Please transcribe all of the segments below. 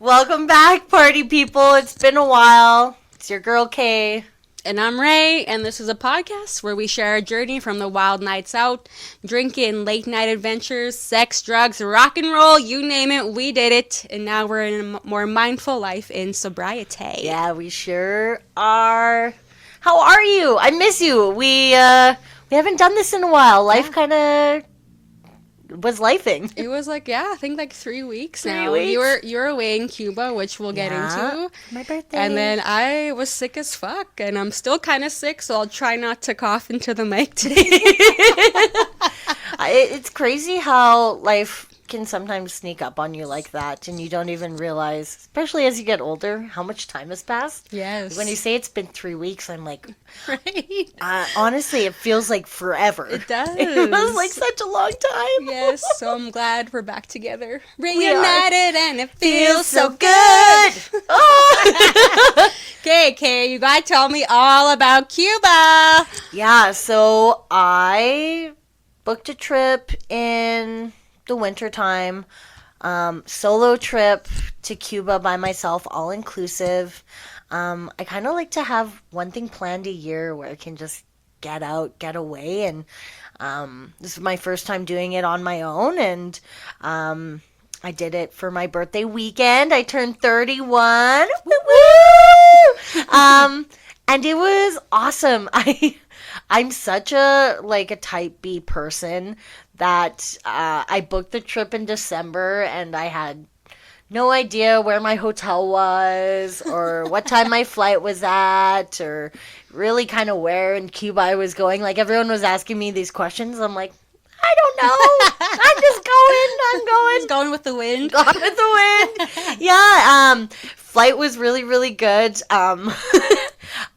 Welcome back, party people. It's been a while. It's your girl, Kay. And I'm Ray, and this is a podcast where we share our journey from the wild nights out, drinking, late night adventures, sex, drugs, rock and roll, you name it, we did it. And now we're in a more mindful life in sobriety. Yeah, we sure are. How are you? I miss you. We haven't done this in a while. Life kind of was lifing. It was I think 3 weeks 3 now. weeks. You were away in Cuba, which we'll get into. My birthday. And then I was sick as fuck, and I'm still kind of sick, so I'll try not to cough into the mic today. It's crazy how life can sometimes sneak up on you like that, and you don't even realize, especially as you get older, how much time has passed. Yes. When you say it's been 3 weeks, I'm like, Right? honestly, it feels like forever. It does. It was like such a long time. Yes, so I'm glad we're back together. We are. Reunited, and it Feels feels so so good. good. Oh. Okay, you gotta tell me all about Cuba. Yeah, so I booked a trip in the wintertime, solo trip to Cuba by myself, all inclusive. I kind of like to have one thing planned a year where I can just get out, get away, and this is my first time doing it on my own, and I did it for my birthday weekend. I turned 31. Woo-woo! And it was awesome. I'm such a type B person that I booked the trip in December and I had no idea where my hotel was or what time my flight was at or really kind of where in Cuba I was going. Like, everyone was asking me these questions. I'm like, I don't know. I'm just going. Just going with the wind. Gone with the wind. Yeah, flight was really, really good.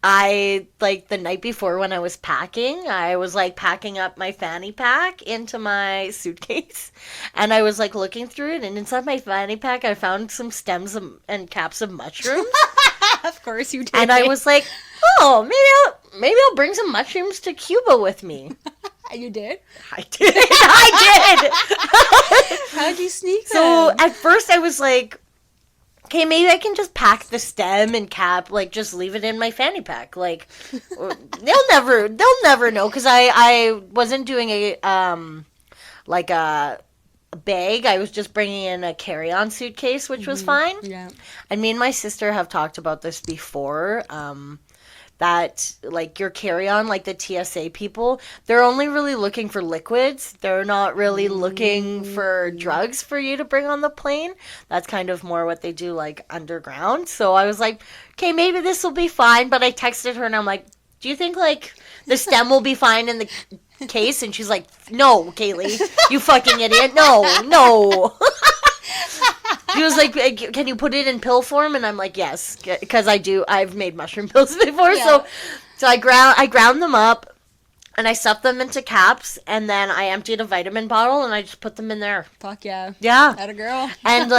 I, the night before when I was packing, I was, packing up my fanny pack into my suitcase, and I was, looking through it, and inside my fanny pack, I found some stems and caps of mushrooms. Of course you did. And I was like, oh, maybe I'll bring some mushrooms to Cuba with me. You did? I did. I did. How'd you sneak So them? at first I was like, okay, maybe I can just pack the stem and cap, just leave it in my fanny pack. They'll never know, because I wasn't doing a bag. I was just bringing in a carry-on suitcase, which was fine. Yeah. And me and my sister have talked about this before, that your carry-on, the TSA people, they're only really looking for liquids. They're not really looking for drugs for you to bring on the plane. That's kind of more what they do underground. So I was like, okay, maybe this will be fine. But I texted her and I'm like, do you think the stem will be fine in the case? And she's like, no, Kaylee, you fucking idiot. No. She was like, can you put it in pill form? And I'm like, yes, because I've made mushroom pills before. Yeah. So I ground them up and I stuffed them into caps, and then I emptied a vitamin bottle and I just put them in there. Fuck yeah. Yeah. Atta girl. And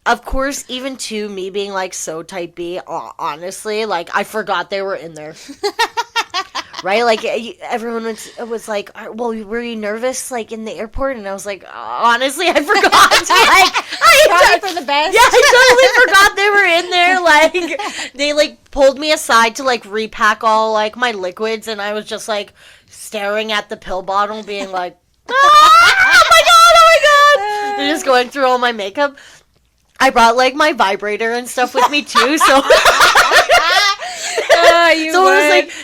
of course, even to me being so type B, honestly, I forgot they were in there. Right? Everyone was like, well, were you nervous, in the airport? And I was like, honestly, I forgot. Probably for the best. Yeah, I totally forgot they were in there. They, pulled me aside to, repack all, my liquids, and I was just, staring at the pill bottle, being like, oh my God. They're just going through all my makeup. I brought, my vibrator and stuff with me, too, so...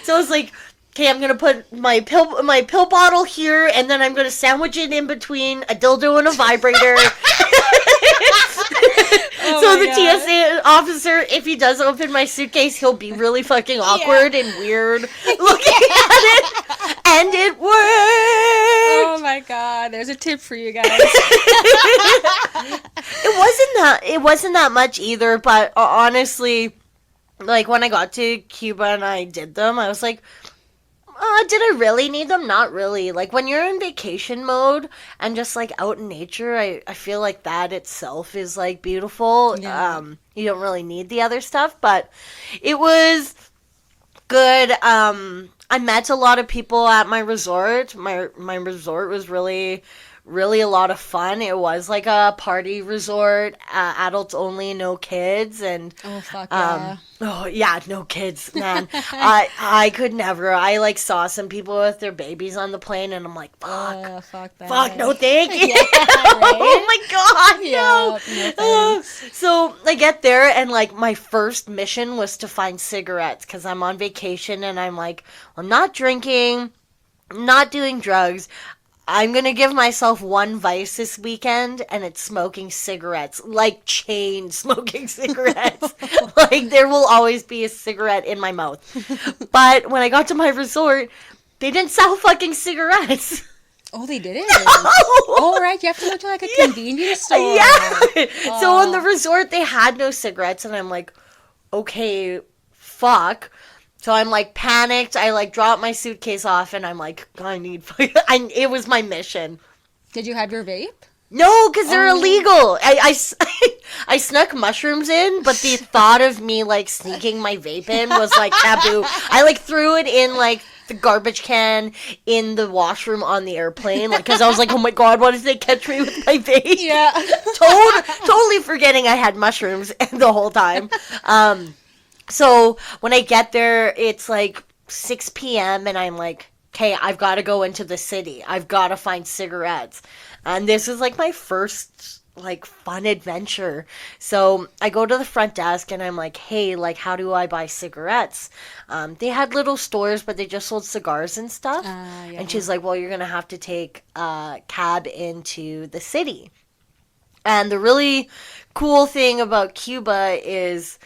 So it was like, okay, I'm gonna put my pill bottle here, and then I'm gonna sandwich it in between a dildo and a vibrator. So the TSA officer, if he does open my suitcase, he'll be really fucking awkward and weird looking at it, and it worked. Oh my God, there's a tip for you guys. It wasn't that much either, but honestly, when I got to Cuba and I did them, I was like, did I really need them? Not really. When you're in vacation mode and just out in nature, I feel like that itself is beautiful. Yeah. You don't really need the other stuff, but it was good. I met a lot of people at my resort. My resort was really really a lot of fun. It was like a party resort, adults only, no kids, and Oh, fuck yeah. oh yeah, no kids, man. I could never. I like saw some people with their babies on the plane, and I'm like, Fuck that. fuck, no, thank you. Yeah, right? Oh my god, no. Yeah, no thanks. So I get there, and like my first mission was to find cigarettes because I'm on vacation, and I'm like, I'm not drinking, I'm not doing drugs. I'm gonna give myself one vice this weekend, and it's smoking cigarettes, like chain smoking cigarettes. Like there will always be a cigarette in my mouth. But when I got to my resort, they didn't sell fucking cigarettes. Oh, they did it. Oh, right. You have to go to like a convenience store. Yeah. So on the resort, they had no cigarettes, and I'm like, okay, fuck. So I'm like panicked. I like drop my suitcase off, and I'm like, I need. It was my mission. Did you have your vape? No, because they're illegal. I snuck mushrooms in, but the thought of me like sneaking my vape in was like taboo. I like threw it in like the garbage can in the washroom on the airplane, like because I was like, oh my god, what if they catch me with my vape? Yeah. Totally forgetting I had mushrooms the whole time. So when I get there, it's like 6 p.m. and I'm like, okay, I've got to go into the city. I've got to find cigarettes. And this is like my first like fun adventure. So I go to the front desk and I'm like, hey, like how do I buy cigarettes? They had little stores, but they just sold cigars and stuff. Yeah. And she's like, well, you're going to have to take a cab into the city. And the really cool thing about Cuba is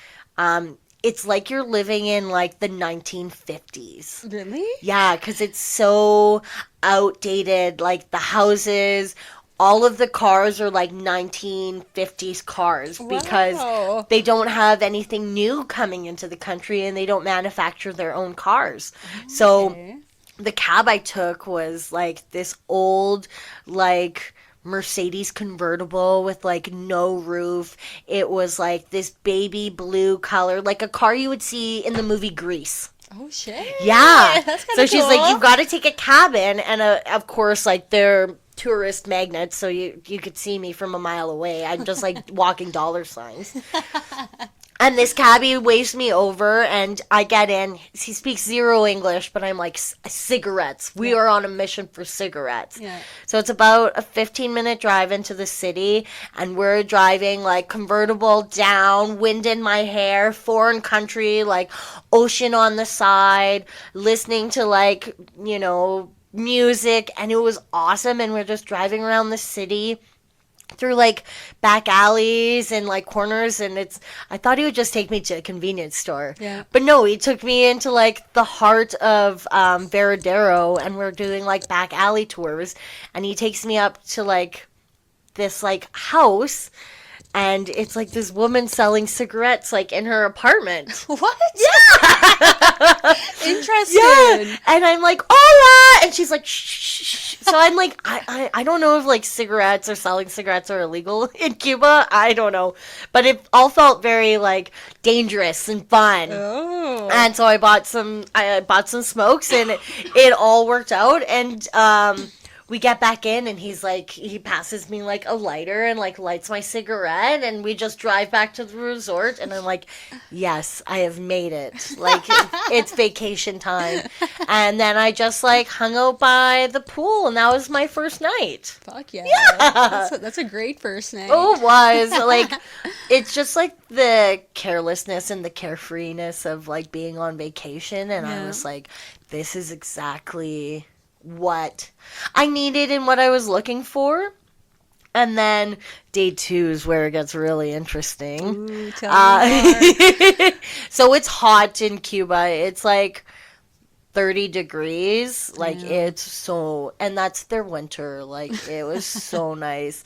it's like you're living in like the 1950s. Really? Yeah, because it's so outdated. Like the houses, all of the cars are like 1950s cars because Wow. they don't have anything new coming into the country and they don't manufacture their own cars. So Okay. the cab I took was like this old, like Mercedes convertible with like no roof. It was like this baby blue color, like a car you would see in the movie Grease. Oh shit. Yeah. That's So kinda she's cool. like, you've got to take a cabin, and of course, like they're tourist magnets, so you could see me from a mile away. I'm just like walking dollar signs. And this cabbie waves me over, and I get in. He speaks zero English, but I'm like, cigarettes. We are on a mission for cigarettes. Yeah. So it's about a 15-minute drive into the city, and we're driving like convertible down, wind in my hair, foreign country, like ocean on the side, listening to like, music, and it was awesome. And we're just driving around the city through like back alleys and like corners, and I thought he would just take me to a convenience store. Yeah. But no, he took me into like the heart of Veradero, and we're doing like back alley tours, and he takes me up to like this like house, and it's like this woman selling cigarettes like in her apartment. What? Yeah. Interesting. Yeah. And I'm like, hola, and she's like, shh, shh, shh. So I'm like, I don't know if like cigarettes or selling cigarettes are illegal in Cuba. I don't know, but it all felt very like dangerous and fun. Oh. And so I bought some smokes, and it all worked out. And we get back in, and he passes me like a lighter and like lights my cigarette, and we just drive back to the resort, and I'm like, yes, I have made it. Like it's vacation time. And then I just like hung out by the pool, and that was my first night. Fuck yeah. That's a great first night. Oh, it was like, it's just like the carelessness and the carefreeness of like being on vacation, and I Yeah. was like, this is exactly what I needed and what I was looking for. And then day 2 is where it gets really interesting. Ooh, tell me more. So it's hot in Cuba. It's like 30 degrees. Like it's so, and that's their winter. Like it was so nice.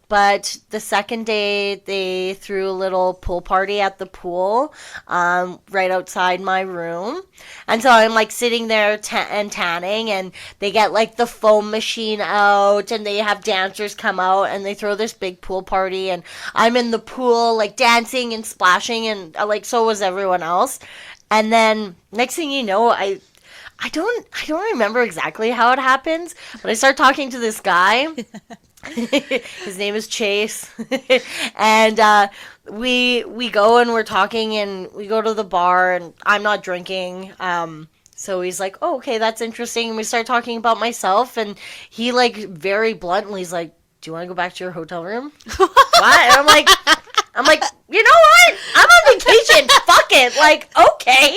But the second day, they threw a little pool party at the pool right outside my room. And so I'm like sitting there and tanning, and they get like the foam machine out, and they have dancers come out, and they throw this big pool party. And I'm in the pool like dancing and splashing, and like so was everyone else. And then next thing you know, I don't remember exactly how it happens, but I start talking to this guy. His name is Chase. And we go and we're talking and we go to the bar and I'm not drinking. So he's like, "Oh, okay, that's interesting." And we start talking about myself and he like very bluntly is like, "Do you want to go back to your hotel room?" What? And I'm like, "You know what? I'm on vacation. Fuck it." Like, okay.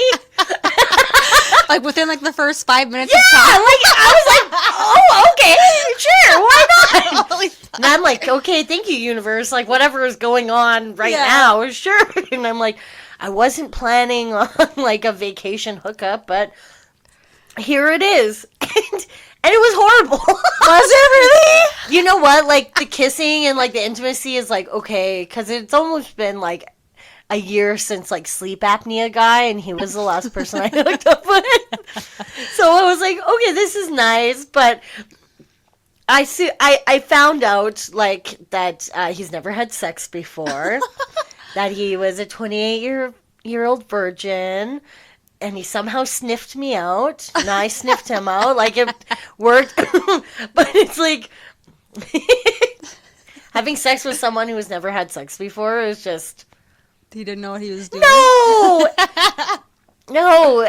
Like within like the first 5 minutes Yeah, of talk. like I was like, "Oh, okay, sure, why not?" Holy And I'm like, "Okay, thank you, universe. Like, whatever is going on right Yeah. now, sure." And I'm like, I wasn't planning on like a vacation hookup, but here it is, and it was horrible. Was it really? You know what? Like the kissing and like the intimacy is like okay, because it's almost been like a year since like sleep apnea guy, and he was the last person I hooked up with. So I was like, okay, this is nice, but I found out like that he's never had sex before, that he was a 28-year-old virgin, and he somehow sniffed me out, and I sniffed him out. Like it worked, but it's like having sex with someone who has never had sex before is just. He didn't know what he was doing. No, no,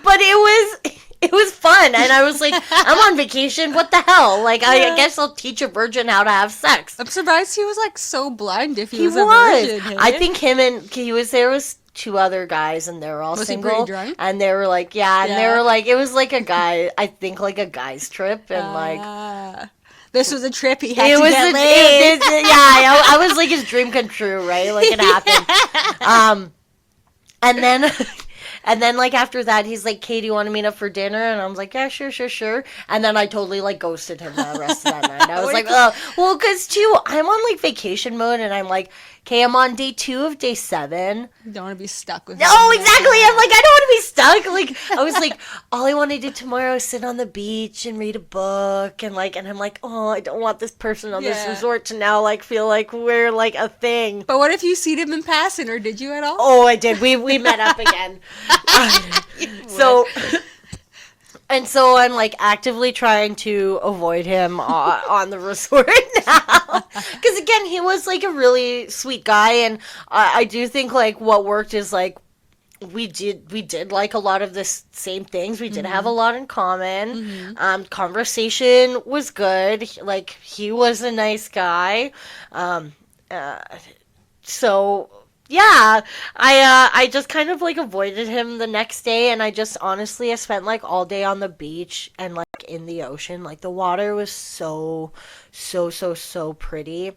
but it was fun, and I was like, I'm on vacation. What the hell? Like, I guess I'll teach a virgin how to have sex. I'm surprised he was like so blind if he He was a virgin. Hey? I think there was two other guys, and they were all Was he single. pretty drunk? And they were like, and they Yeah. were like, it was like a guy. I think like a guy's trip, and this was a trip he had it to was get laid. I was like his dream come true, right? Like it happened. And then like after that, he's like, "Katie, you want to meet up for dinner?" And I was like, "Yeah, sure." And then I totally like ghosted him the rest of that night. I was like, "Oh, well, because too, I'm on like vacation mode, and I'm like, okay, I'm on day 2 of day 7." You don't want to be stuck with No, him. exactly. I'm like, I don't want to be stuck. Like, I was like, all I want to do tomorrow is sit on the beach and read a book, and I'm like, oh, I don't want this person on this Yeah. resort to now like feel like we're like a thing. But what if you seen him in passing, or did you at all? Oh, I did. We met up again. So. And so I'm like actively trying to avoid him on the resort now, because again, he was like a really sweet guy, and I do think like what worked is like we did like a lot of the same things. We did have a lot in common. Conversation was good. Like he was a nice guy. So. Yeah, I just kind of like avoided him the next day, and I spent like all day on the beach and like in the ocean. Like the water was so pretty.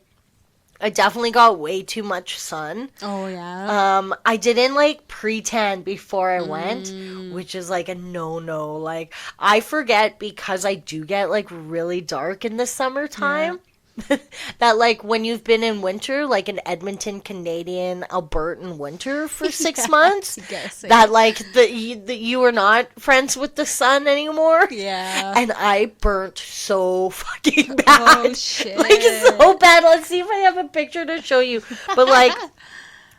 I definitely got way too much sun. Oh yeah. I didn't like pre-tan before I went, which is like a no. Like I forget, because I do get like really dark in the summertime. That like when you've been in winter, like an Edmonton, Canadian, Albertan winter for 6 months, that like you were not friends with the sun anymore. Yeah. And I burnt so fucking bad. Oh shit. Like so bad. Let's see if I have a picture to show you. But like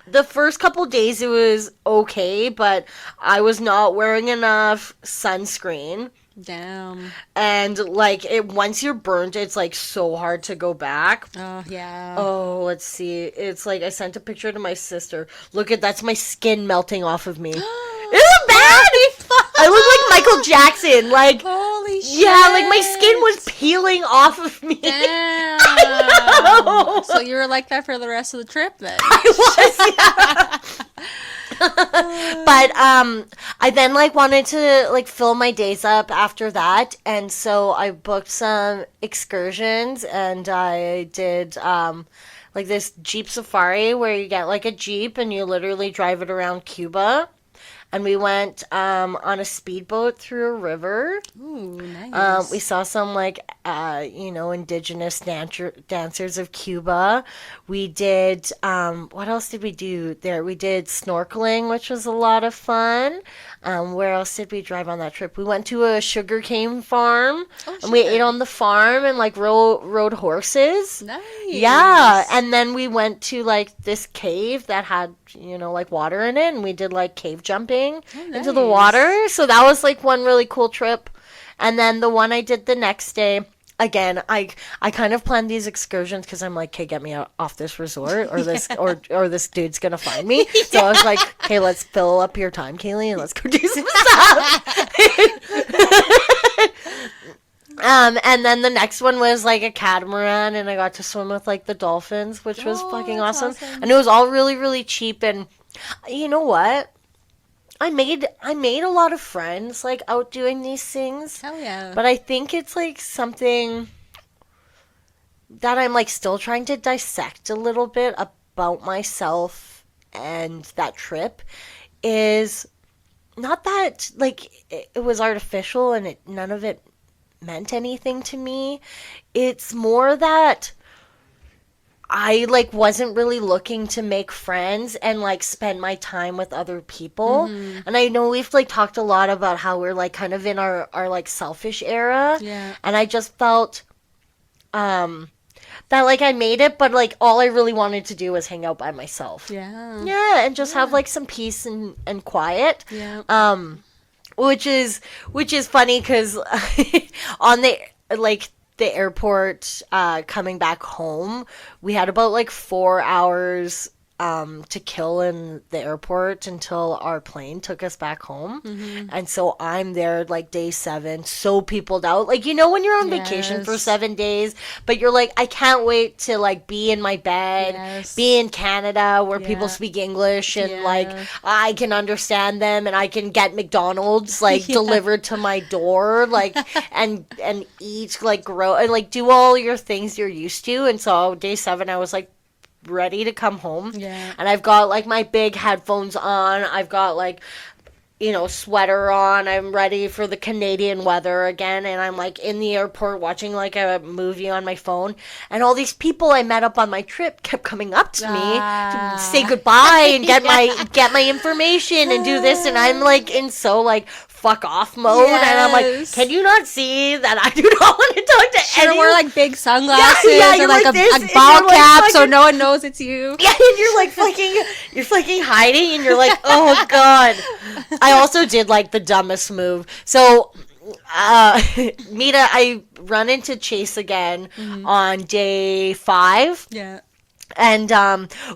the first couple days it was okay, but I was not wearing enough sunscreen. Damn. And like once you're burnt, it's like so hard to go back. Oh yeah. Oh, let's see. It's like I sent a picture to my sister. Look that's my skin melting off of me. Isn't it bad? I look like Michael Jackson. Like holy shit. yeah, like my skin was peeling off of me. Damn. I know. So you were like that for the rest of the trip then? I was. Yeah. But I then like wanted to like fill my days up after that, and so I booked some excursions, and I did like this Jeep safari where you get like a Jeep and you literally drive it around Cuba. And we went on a speedboat through a river. Ooh, nice. We saw some like indigenous dancers of Cuba. We did what else did we do there? We did snorkeling, which was a lot of fun. Where else did we drive on that trip? We went to a sugarcane farm, and we ate on the farm and like rode horses. Nice. Yeah, and then we went to like this cave that had like water in it, and we did like cave jumping. diving into the nice. water. So that was like one really cool trip. And then the one I did the next day, again, I kind of planned these excursions because I'm like, okay, get me off this resort, or this or this dude's gonna find me. So I was like, okay, let's fill up your time, Kaylee, and let's go do some stuff. And then the next one was like a catamaran, and I got to swim with like the dolphins, which was fucking awesome. And it was all really, really cheap. And you know what? I made a lot of friends like out doing these things. Hell yeah. But I think it's like something that I'm like still trying to dissect a little bit about myself and that trip is not that like it was artificial and none of it meant anything to me. It's more that I like wasn't really looking to make friends and like spend my time with other people. And I know we've like talked a lot about how we're like kind of in our like selfish era. Yeah. And I just felt that like I made it, but like all I really wanted to do was hang out by myself. Yeah. Yeah, and just have like some peace and quiet. Yeah. Which is funny because on the like the airport coming back home, we had about like 4 hours to kill in the airport until our plane took us back home. And so I'm there like day 7, so peopled out. Like, you know, when you're on vacation for 7 days, but you're like, I can't wait to like be in my bed, be in Canada where people speak English and like I can understand them and I can get McDonald's like delivered to my door, like and eat like grow and like do all your things you're used to. And so day 7 I was like ready to come home. And I've got like my big headphones on. I've got like, you know, sweater on. I'm ready for the Canadian weather again. And I'm like in the airport watching like a movie on my phone. And all these people I met up on my trip kept coming up to me to say goodbye and get my information and do this. And I'm like in so like fuck off mode. And I'm like, can you not see that I do not want to talk to anyone? Wear like big sunglasses or like a ball cap so no one knows it's you. Yeah, and you're like fucking hiding and you're like, oh god. I also did like the dumbest move. So Mita, I run into Chase again on day 5. Yeah. And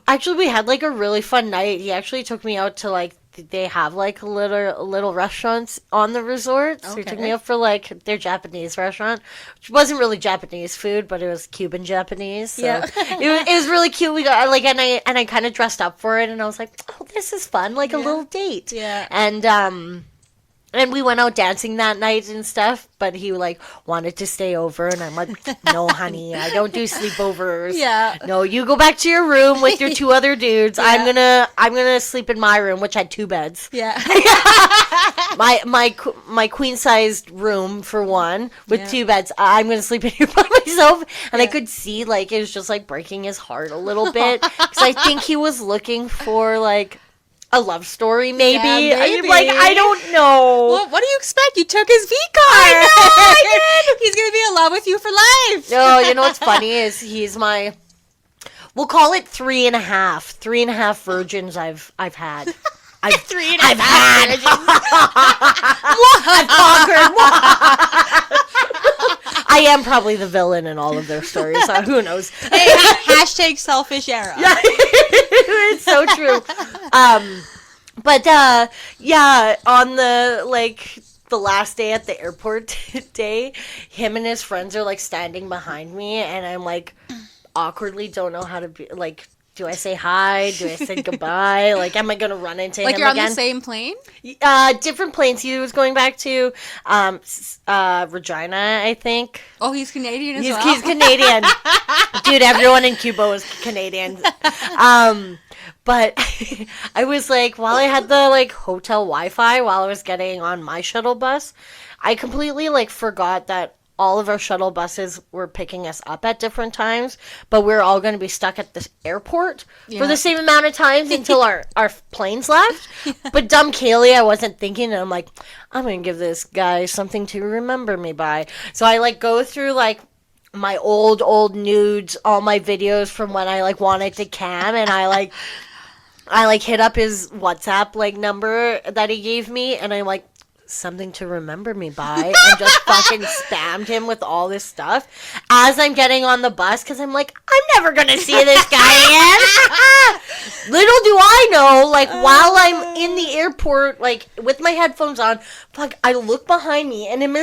actually we had like a really fun night. He actually took me out to like they have like little restaurants on the resort. So he took me out for like their Japanese restaurant, which wasn't really Japanese food, but it was Cuban Japanese. So it was really cute. We got like and I kind of dressed up for it, and I was like, oh, this is fun, like a little date. Yeah. And we went out dancing that night and stuff, but he like wanted to stay over, and I'm like, no, honey, I don't do sleepovers. Yeah. No, you go back to your room with your 2 other dudes. I'm gonna sleep in my room, which had 2 beds. Yeah. my queen sized room for one with 2 beds. I'm gonna sleep in here by myself, and I could see like it was just like breaking his heart a little bit because I think he was looking for like a love story, maybe. I don't know. Well, what do you expect? You took his V card. I did. He's gonna be in love with you for life. No, you know what's funny is he's my. We'll call it 3.5. 3.5 virgins I've had. I've 3.5 I've had. I've conquered. I am probably the villain in all of their stories. So who knows? Hey, hashtag selfish era. Yeah, it's so true. But yeah, on the last day at the airport day, him and his friends are like standing behind me, and I'm like awkwardly don't know how to be like. Do I say hi? Do I say goodbye? Like, am I going to run into him again? Like, you're on the same plane? Different planes. He was going back to Regina, I think. Oh, he's Canadian as well? He's Canadian. Dude, everyone in Cuba was Canadian. But I was like, while I had the, like, hotel Wi-Fi while I was getting on my shuttle bus, I completely, like, forgot that all of our shuttle buses were picking us up at different times, but we're all going to be stuck at this airport for the same amount of times until our planes left. But dumb Kaylee, I wasn't thinking, and I'm like, I'm going to give this guy something to remember me by. So I, like, go through, like, my old nudes, all my videos from when I, like, wanted to cam, and I, like, I like hit up his WhatsApp like number that he gave me, and I'm like, something to remember me by, and just fucking spammed him with all this stuff as I'm getting on the bus, because I'm like, I'm never gonna see this guy again. Little do I know, like, while I'm in the airport, like, with my headphones on, fuck, I look behind me, and him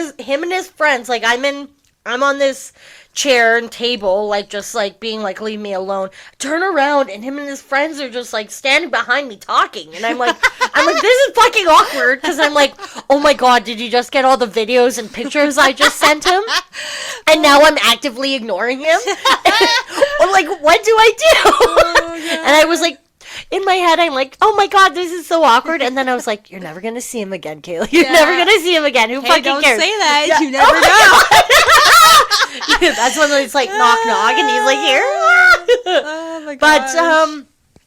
and his friends, like, I'm on this chair and table, like, just, like, being like, leave me alone. Turn around, and him and his friends are just, like, standing behind me talking. And I'm like, this is fucking awkward, because I'm like, oh my god, did you just get all the videos and pictures I just sent him? And now I'm actively ignoring him? Or, like, what do I do? Oh, And I was like, in my head, I'm like, oh my god, this is so awkward. And then I was like, you're never going to see him again, Kayla. You're never going to see him again. Who fucking don't cares? say that. Yeah. You never Oh know. yeah, that's when it's like knock knock and he's like here. Oh my god. But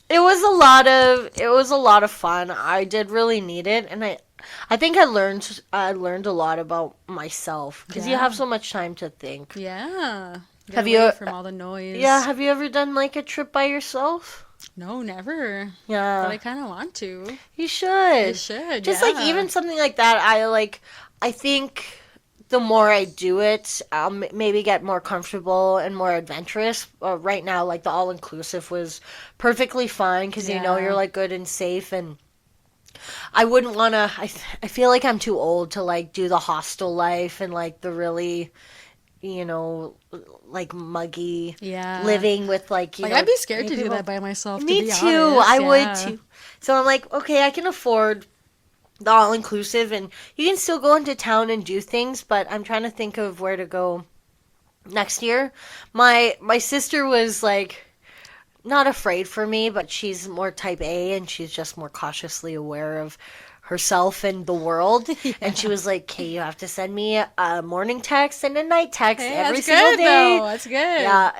it was a lot of fun. I did really need it, and I think I learned a lot about myself, because you Yeah. have so much time to think. Yeah. Get Have away you- from all the noise? Yeah, have you ever done like a trip by yourself? No, never. Yeah, But I kind of want to. you should. I should. Just yeah. like even something like that, I think the more I do it, I'll maybe get more comfortable and more adventurous. Right now, like the all-inclusive was perfectly fine, because you know Yeah. you're like good and safe, and I wouldn't want to, I feel like I'm too old to like do the hostel life and like the really, you know, like muggy Yeah. living with like, you Like know, I'd be scared to do people. that by myself. Me to be too. honest. I Yeah. would too. So I'm like, okay, I can afford the all inclusive, and you can still go into town and do things, but I'm trying to think of where to go next year. My sister was like not afraid for me, but she's more type A, and she's just more cautiously aware of herself and the world. And she was like, "Okay, you have to send me a morning text and a night text Hey, every that's single good, day." though. That's good. Yeah,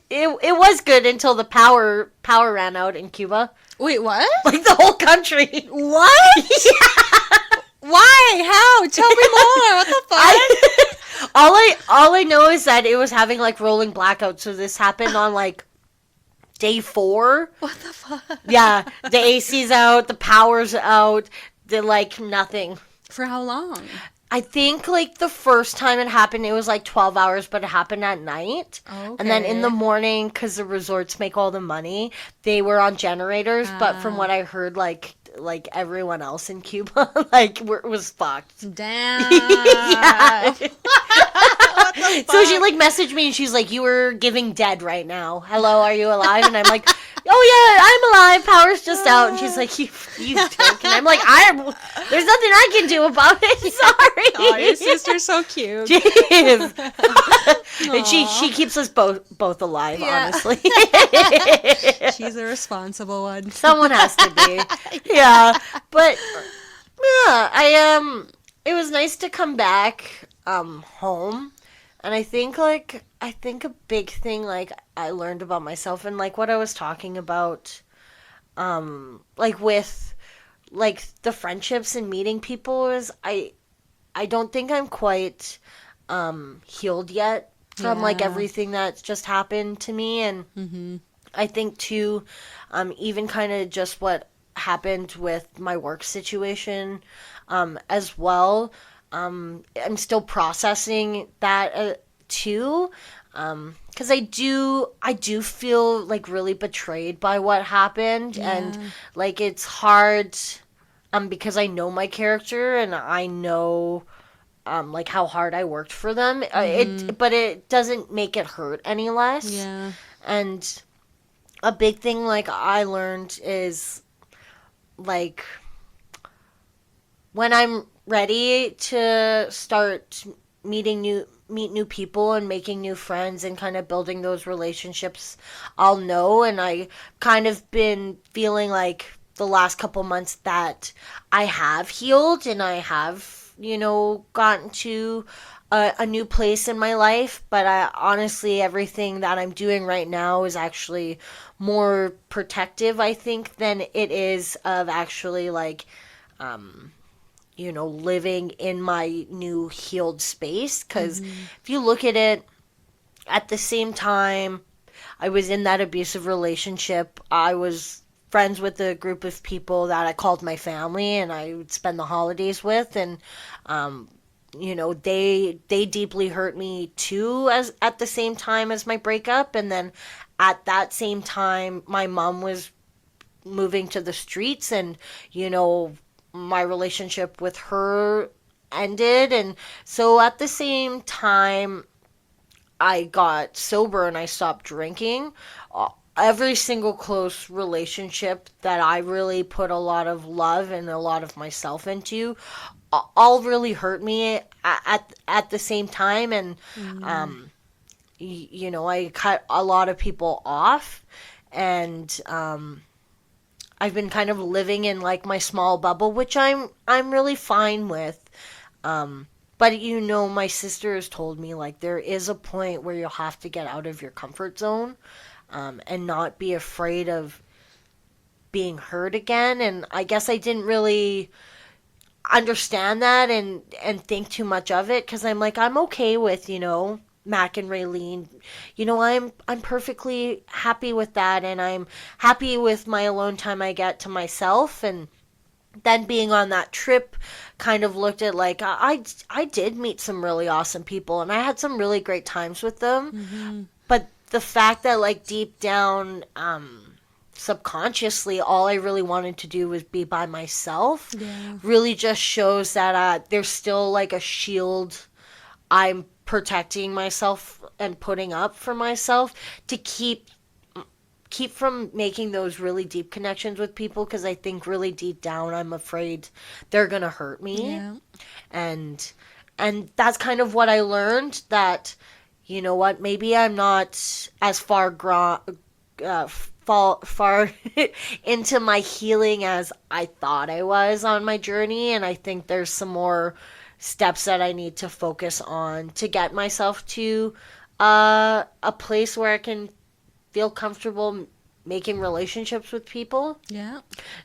it was good until the power ran out in Cuba, Wait, what? like the whole country. What? Why? How? Tell me more. What the fuck? All I know is that it was having like rolling blackouts. So this happened on like day 4. What the fuck? Yeah, the AC's out, the power's out, the like nothing. For how long? I think like the first time it happened, it was like 12 hours, but it happened at night. Okay. And then in the morning, because the resorts make all the money, they were on generators. But from what I heard, like everyone else in Cuba, like was fucked. Damn. Yeah. What the So she fuck? like messaged me and she's like, "You were giving dead right now. Hello, are you alive?" And I'm like, "Oh yeah, I'm alive. Power's just out." And she's like, "You dick." And I'm like, there's nothing I can do about it. Sorry." Oh, your sister's so cute. She is. And she Aw. keeps us both alive, Yeah. honestly. She's a responsible one. Someone has to be. Yeah. But yeah, it was nice to come back home. And I think a big thing like I learned about myself, and like what I was talking about like with like the friendships and meeting people, is I don't think I'm quite healed yet from like Yeah. everything that's just happened to me. And Mm-hmm. I think too, even kind of just what happened with my work situation as well. I'm still processing that too, because I do feel like really betrayed by what happened, and Yeah. like it's hard because I know my character and I know like how hard I worked for them. But it doesn't make it hurt any less. Yeah. And a big thing like I learned is like when I'm ready to start meet new people and making new friends and kind of building those relationships, I'll know. And I kind of been feeling like the last couple months that I have healed and I have, you know, gotten to a new place in my life. But I honestly, everything that I'm doing right now is actually more protective, I think, than it is of actually like you know, living in my new healed space. Because if you look at it, at the same time I was in that abusive relationship, I was friends with a group of people that I called my family and I would spend the holidays with, and they deeply hurt me too, as at the same time as my breakup. And then at that same time my mom was moving to the streets, and my relationship with her ended. And so at the same time I got sober and I stopped drinking, every single close relationship that I really put a lot of love and a lot of myself into all really hurt me at the same time. And I cut a lot of people off, and I've been kind of living in like my small bubble, which I'm really fine with. But my sister has told me like there is a point where you'll have to get out of your comfort zone, and not be afraid of being hurt again. And I guess I didn't really understand that and think too much of it, because I'm like, I'm okay with Mac and Raylene. I'm perfectly happy with that, and I'm happy with my alone time I get to myself. And then being on that trip kind of looked at like I did meet some really awesome people and I had some really great times with them. But the fact that like deep down subconsciously all I really wanted to do was be by myself really just shows that there's still like a shield I'm protecting myself and putting up for myself to keep from making those really deep connections with people, because I think really deep down I'm afraid they're gonna hurt me. And that's kind of what I learned, that maybe I'm not as far into my healing as I thought I was on my journey. And I think there's some more steps that I need to focus on to get myself to a place where I can feel comfortable making relationships with people.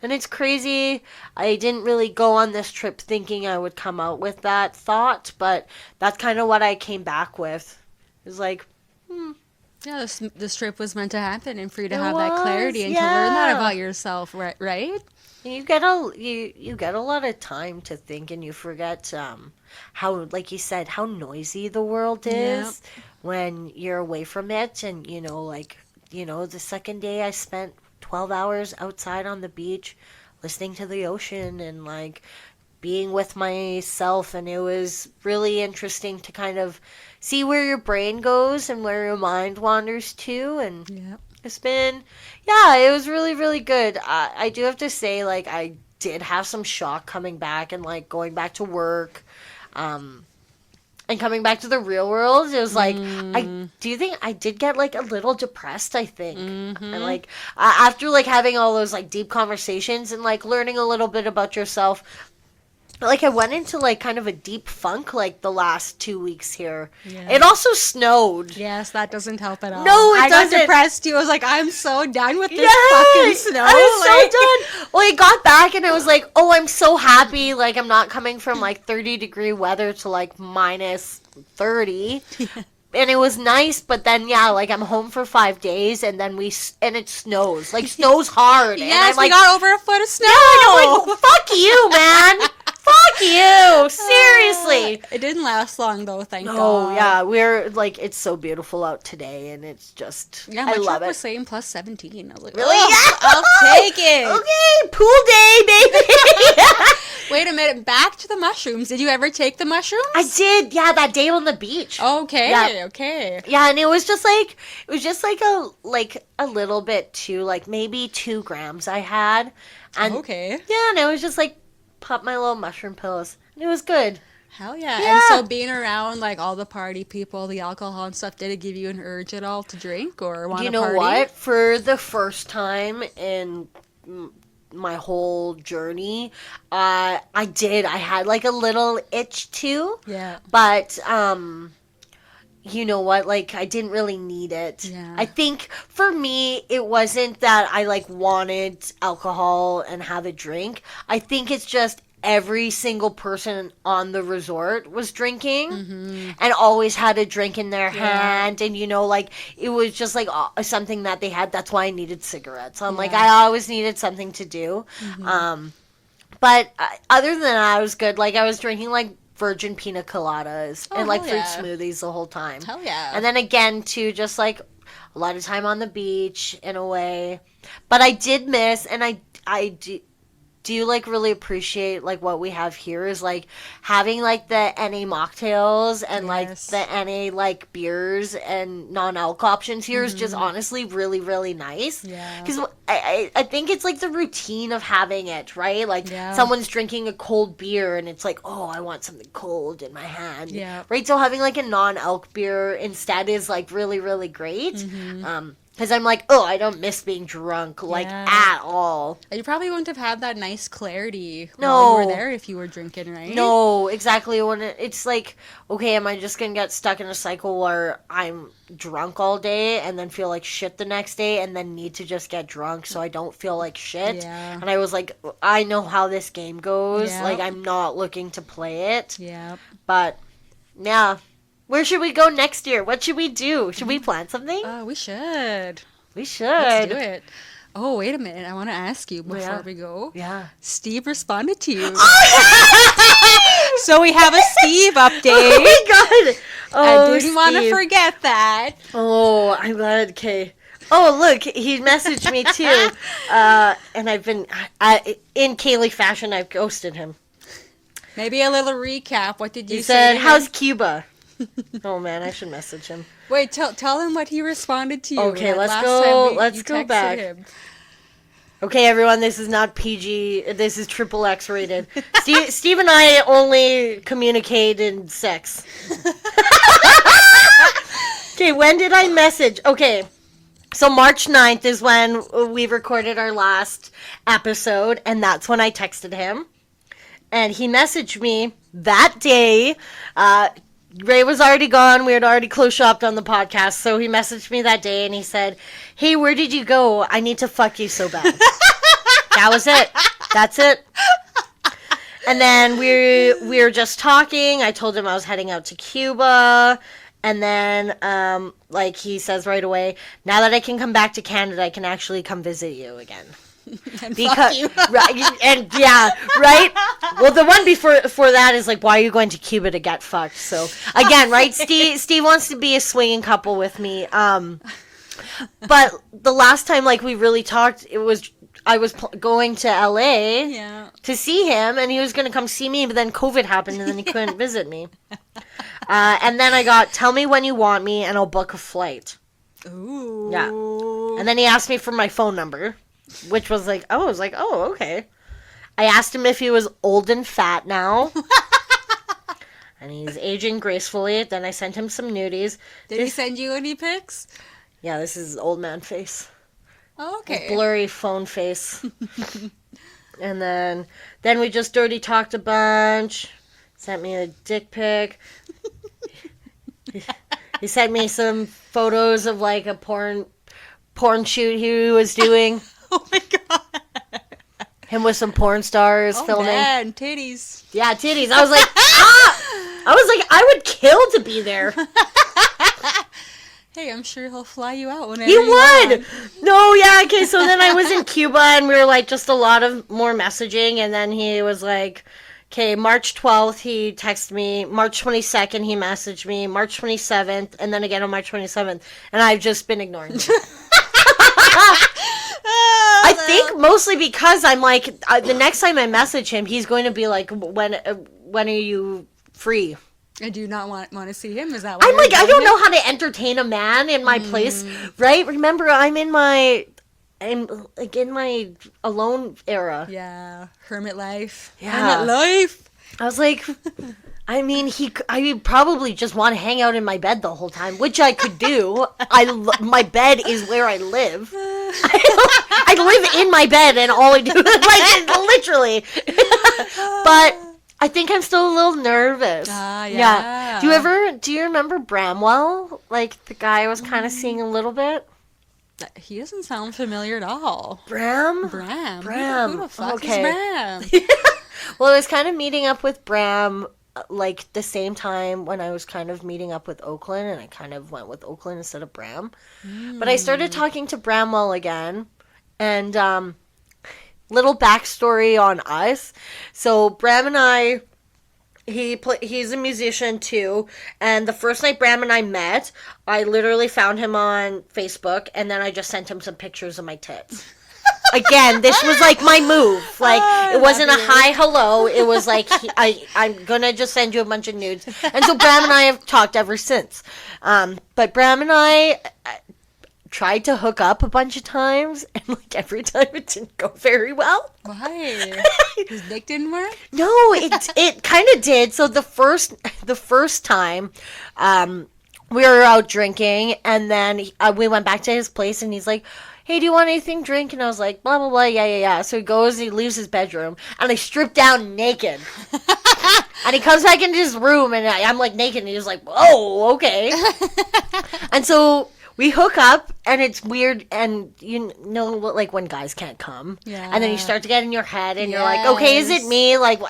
And it's crazy. I didn't really go on this trip thinking I would come out with that thought, but that's kind of what I came back with. It was like, this trip was meant to happen, and for you to have that clarity and to learn that about yourself, right? You get a lot of time to think, and you forget how, like you said, how noisy the world is when you're away from it. And the second day I spent 12 hours outside on the beach listening to the ocean and like being with myself, and it was really interesting to kind of see where your brain goes and where your mind wanders to. And it's been, it was really, really good. I do have to say, like, I did have some shock coming back and, like, going back to work, and coming back to the real world. It was like, I do think I did get, like, a little depressed, I think. And, like, after, like, having all those, like, deep conversations and, like, learning a little bit about yourself, like, I went into, like, kind of a deep funk, like, the last 2 weeks here. It also snowed. Yes, that doesn't help at all. No, it doesn't. I got depressed, too. I was like, I'm so done with this fucking snow. I'm so done. Well, I got back, and I was like, oh, I'm so happy. Like, I'm not coming from, like, 30-degree weather to, like, minus 30. And it was nice, but then, like, I'm home for 5 days, and then and it snows. Like, snows hard. Yes, and I'm we got over a foot of snow. I'm like, fuck you, man. Fuck you. Seriously. It didn't last long, though, thank God. Oh, yeah. We're, like, it's so beautiful out today, and it's just, I love it. Was saying plus 17. I was like, really? Yeah. I'll take it. Okay, pool day, baby. Wait a minute, back to the mushrooms. Did you ever take the mushrooms? I did, that day on the beach. Okay, okay. Yeah, and it was just like a little bit too, like maybe 2 grams I had. And okay. Yeah, and it was just like pop my little mushroom pills. And it was good. Hell yeah. And so being around like all the party people, the alcohol and stuff, did it give you an urge at all to drink or want to party? You know what? For the first time in my whole journey, I did. I had like a little itch too. Yeah. But you know what? Like, I didn't really need it. Yeah. I think for me, it wasn't that I like wanted alcohol and have a drink. I think it's just every single person on the resort was drinking and always had a drink in their hand. And, you know, like, it was just, like, something that they had. That's why I needed cigarettes. I'm like, I always needed something to do. But other than that, I was good. Like, I was drinking, like, virgin pina coladas and, like, fruit smoothies the whole time. Hell yeah. And then, again, too, just, like, a lot of time on the beach, in a way. But I did miss, and I do like really appreciate like what we have here is like having like the NA mocktails and like the NA like beers and non-alc options here is just honestly really, really nice. Yeah. Because I think it's like the routine of having it, right? Like someone's drinking a cold beer and it's like, oh, I want something cold in my hand. Yeah. Right? So having like a non-alc beer instead is like really, really great. Because I'm like, oh, I don't miss being drunk, like, at all. You probably wouldn't have had that nice clarity while you were there if you were drinking, right? No, exactly. When it's like, okay, am I just going to get stuck in a cycle where I'm drunk all day and then feel like shit the next day and then need to just get drunk so I don't feel like shit? Yeah. And I was like, I know how this game goes. Yeah. Like, I'm not looking to play it. Yeah. But, yeah. Where should we go next year? What should we do? Should we plan something? We should. We should. Let's do it. Oh, wait a minute. I want to ask you before we go. Yeah. Steve responded to you. Oh, so we have a Steve update. Oh, my God. Oh, I didn't want to forget that. Oh, I'm glad. Okay. Oh, look. He messaged me, too. And I've been, in Kaylee fashion, I've ghosted him. Maybe a little recap. What did you say? He said, how's Cuba? Oh man, I should message him. Wait, tell him what he responded to you. Okay, let's go back. Him. Okay, everyone, this is not PG. This is XXX rated. Steve and I only communicate in sex. Okay, when did I message? Okay, so March 9th is when we recorded our last episode, and that's when I texted him. And he messaged me that day. Ray was already gone. We had already closed shopped on the podcast. So he messaged me that day and he said, hey, where did you go? I need to fuck you so bad. That was it. That's it. And then we were just talking. I told him I was heading out to Cuba. And then, like, he says right away, now that I can come back to Canada, I can actually come visit you again. And fuck you. Right, and yeah, right? Well, the one before that is like, why are you going to Cuba to get fucked? So, again, right? Steve wants to be a swinging couple with me. But the last time, like, we really talked, I was going to LA to see him, and he was going to come see me, but then COVID happened, and then he couldn't visit me. And then I got, tell me when you want me, and I'll book a flight. Ooh. Yeah. And then he asked me for my phone number. Which was like, oh, okay. I asked him if he was old and fat now. And he's aging gracefully. Then I sent him some nudies. Did he send you any pics? Yeah, this is old man face. Oh, okay. Blurry phone face. And then we just dirty talked a bunch. Sent me a dick pic. He sent me some photos of like a porn shoot he was doing. Oh my God. Him with some porn stars filming. Man, titties. Yeah, titties. I was like, I would kill to be there. Hey, I'm sure he'll fly you out whenever he would. No, yeah, okay. So then I was in Cuba and we were like just a lot of more messaging, and then he was like, okay, March 12th he texted me, March 22nd he messaged me, March 27th, and then again on March 27th, and I've just been ignoring him. I think mostly because I'm like, the next time I message him, he's going to be like, when are you free? I do not want to see him. Is that what I'm like, I don't know how to entertain a man in my place, right? Remember, I'm in my alone era. Yeah, hermit life. Yeah. Hermit life. I was like, I mean, I would probably just want to hang out in my bed the whole time, which I could do. My bed is where I live. I live in my bed, and all I do, like, literally. But I think I'm still a little nervous. Yeah. Do you remember Bramwell? Like, the guy I was kind of seeing a little bit? He doesn't sound familiar at all. Bram. Who the fuck is Bram? Well, I was kind of meeting up with Bram like the same time when I was kind of meeting up with Oakland, and I kind of went with Oakland instead of Bram. But I started talking to Bramwell again, and little backstory on us. So Bram and I, he's a musician too, and the first night Bram and I met, I literally found him on Facebook, and then I just sent him some pictures of my tits. Again, this was like my move. Like, it wasn't a hi, hello. It was like, I'm going to just send you a bunch of nudes. And so Bram and I have talked ever since. But Bram and I tried to hook up a bunch of times, and like every time it didn't go very well. Why? His dick didn't work? No, it kind of did. So the first time, we were out drinking, and then we went back to his place, and he's like, hey, do you want anything to drink? And I was like, blah, blah, blah, yeah. So he goes, he leaves his bedroom, and I strip down naked. And he comes back into his room, and I'm like naked, and he's like, oh, okay. And so we hook up, and it's weird, and you know, like when guys can't come. Yeah. And then you start to get in your head, and you're like, okay, is it me? Like,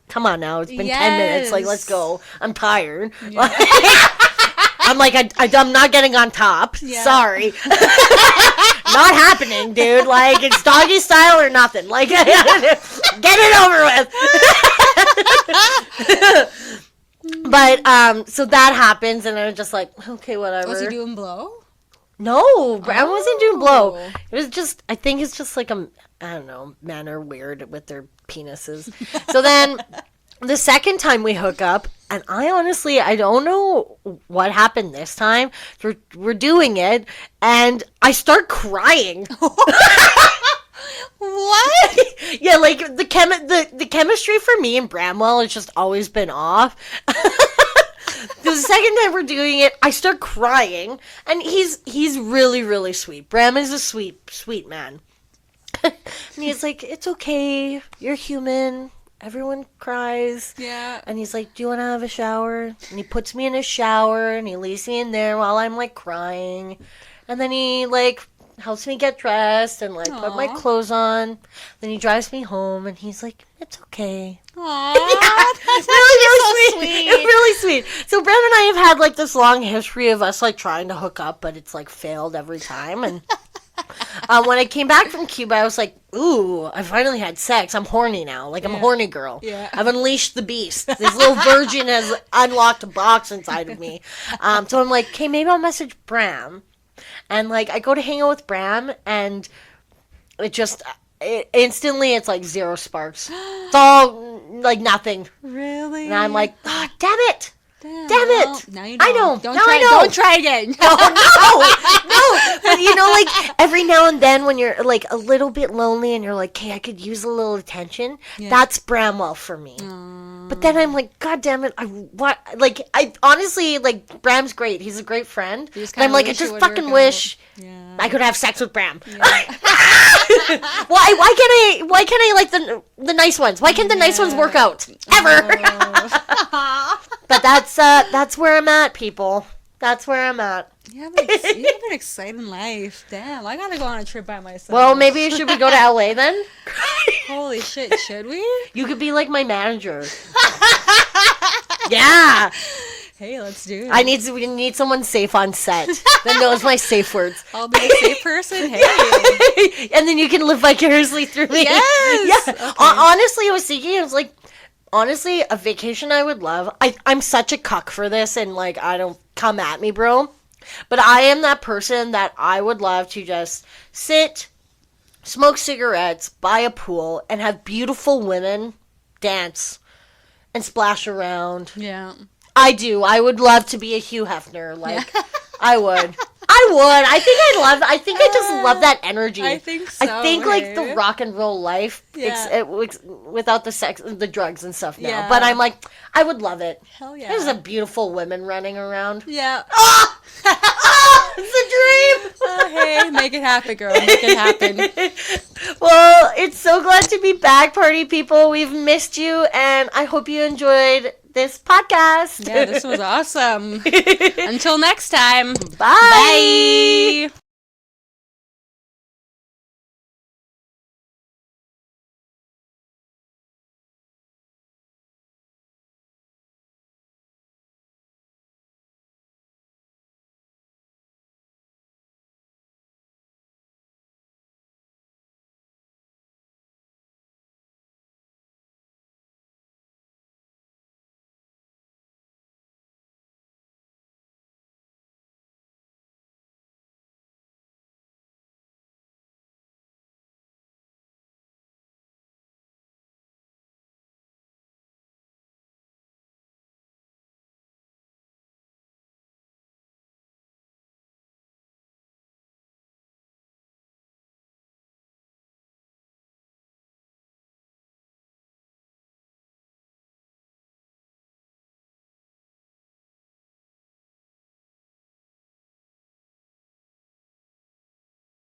come on now, it's been 10 minutes, like, let's go. I'm tired. Yeah. I'm like, I'm not getting on top. Yeah. Sorry. Not happening, dude. Like, it's doggy style or nothing. Like, get it over with. But, so that happens, and I'm just like, okay, whatever. Was he doing blow? No, Bram wasn't doing blow. It was just, I think it's just like I don't know, men are weird with their penises. So then, the second time we hook up, and I don't know what happened this time. We're doing it, and I start crying. What? Yeah, like the chemistry for me and Bramwell has just always been off. The second time we're doing it, I start crying, and he's really, really sweet. Bram is a sweet man. And he's like, it's okay, you're human. Everyone cries. Yeah. And he's like, do you want to have a shower? And he puts me in a shower, and he leaves me in there while I'm, like, crying. And then he, like, helps me get dressed and, like, put my clothes on. Then he drives me home, and he's like, it's okay. Aww. Yeah, that's really so sweet. It's really sweet. So Bram and I have had, like, this long history of us, like, trying to hook up, but it's, like, failed every time. And when I came back from Cuba, I was like, ooh, I finally had sex. I'm horny now. Like, I'm a horny girl. Yeah. I've unleashed the beast. This little virgin has unlocked a box inside of me. So I'm like, okay, maybe I'll message Bram. And, like, I go to hang out with Bram, and instantly it's like zero sparks. It's all, like, nothing. Really? And I'm like, oh, damn it. Damn it! Now you know. I know. Don't try again. No. But you know, like every now and then when you're like a little bit lonely and you're like, "Hey, I could use a little attention." Yeah. That's Bramwell for me. But then I'm like, God damn it! I honestly like Bram's great. He's a great friend. And I'm like, I just fucking wish I could have sex with Bram. Yeah. Why can't I like the nice ones? Why can't the nice ones work out ever? But that's where I'm at, people. That's where I'm at. You have an exciting life. Damn, I gotta go on a trip by myself. Well, maybe should we go to LA then? Holy shit, should we? You could be like my manager. Yeah. Hey, let's do it. We need someone safe on set that knows my safe words. I'll be a safe person. Hey. And then you can live vicariously through me. Yes. Yeah. Okay. Honestly, I was thinking, I was like, honestly, a vacation I would love. I'm such a cuck for this, and like, I don't come at me, bro. But I am that person that I would love to just sit, smoke cigarettes, buy a pool, and have beautiful women dance and splash around. Yeah. I do. I would love to be a Hugh Hefner. Like, I would. I think I just love that energy. I think so. I think, like, the rock and roll life, without the sex, the drugs and stuff now. Yeah. But I'm like, I would love it. Hell yeah. There's a beautiful women running around. Yeah. Oh! It's a dream! Hey, make it happen, girl. Make it happen. Well, it's so glad to be back, party people. We've missed you, and I hope you enjoyed this podcast. Yeah, this was awesome. Until next time. Bye. Bye.